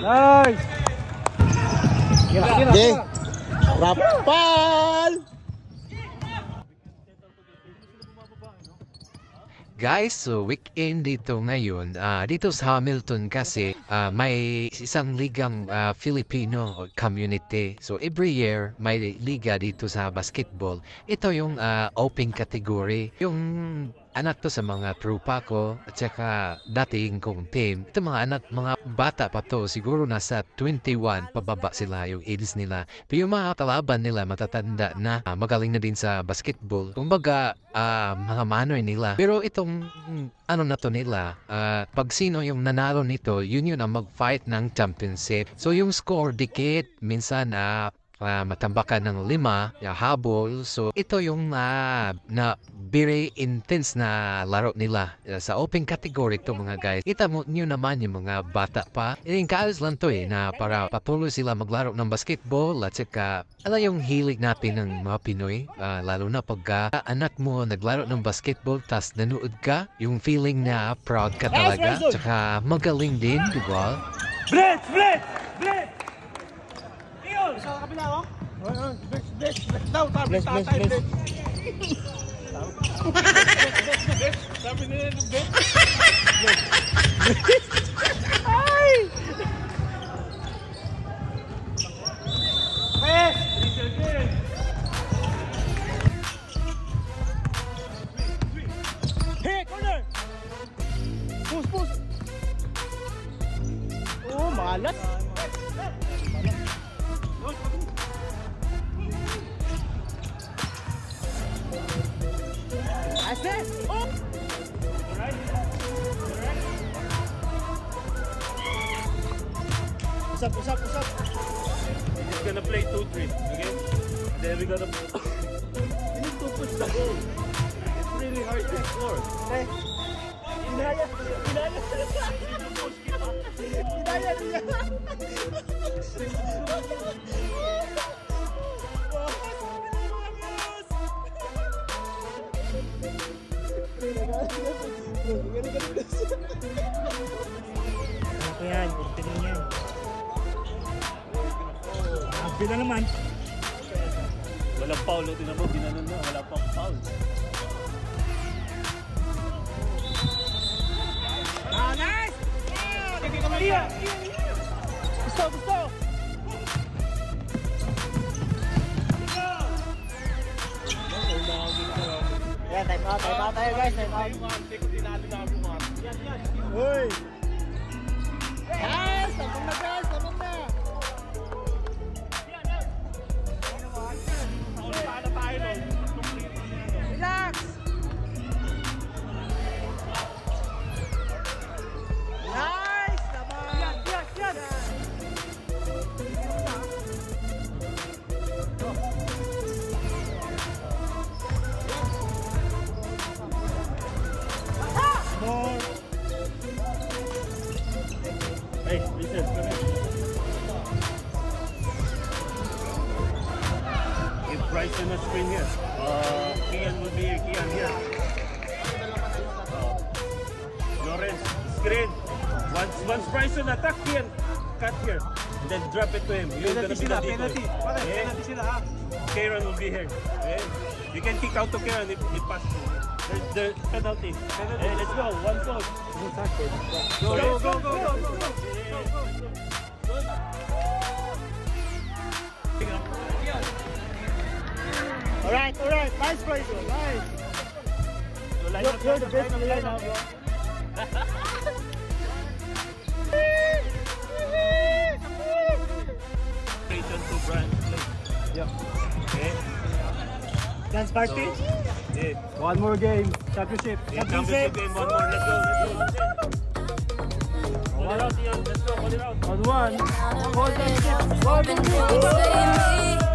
Nice! Okay. Rapal! Guys, so weekend dito ngayon, dito sa Hamilton kasi may isang ligang Filipino community. So every year may liga dito sa basketball. Ito yung open category. Yung anak to sa mga trupa ko at saka dating kong team. Ito mga anak, mga bata pa to, siguro nasa 21 pababa sila yung age nila. Pero yung mga kalaban nila matatanda na, magaling na din sa basketball. Kumbaga, mga manoy nila. Pero itong ano na to nila, pag sino yung nanalo nito, yun ang mag-fight ng championship. So yung score dikit, minsan matambakan ng 5, habol. So ito yung na very intense na laro nila sa open category to mga guys. Kita mo nyo naman yung mga bata pa. Encourage lang to na para patuloy sila maglaro ng basketball at saka alam yung hilig natin ng mga Pinoy. Lalo na pag anak mo naglaro ng basketball tas nanood ka, yung feeling na proud ka talaga. Tsaka magaling din, diba? Blitz! Blitz! Blitz! Sa kabila, oh? Blitz! Daw, sabi tatay, blitz! Sabi nila yung blitz! Ay! Press! Hey, corner! Push! Oh, malas! Assist! Oh! Alright. Push up. We're just gonna play 2-3, okay? Then we're gonna... You need to push the ball. It's really hard to score. Okay? Inaya! Ano yan? Tingnan yan. Bila naman. Walang foul. Tingnan mo, ginanon na. Wala pang foul. Nice! Hindi ka mali. Gusto! Yan, time out tayo guys, time out. Uy! Yes! Tabang na guys, tabang na! Relax! Nice! Tabang! Yan! More. Hey, listen, come here. Give Bryson a screen here. Kian will be Kian here. Lawrence, screen. Once Bryson attack, Kian cut here. Then drop it to him. You're gonna be the penalty. Penalty sila ha. Kieran will be here. Okay? You can kick out to Kieran if he passes. The penalty. Hey, let's go. One goal. Go. All right. Nice play, bro. Nice. You're the best player now, bro. To Brian play. Yeah. Okay. Dance party? Yeah. One more game. Championship. Championship game. One more. Let's go. Hold it out, Ian. Let's go. Hold it out. On one. Hold it out.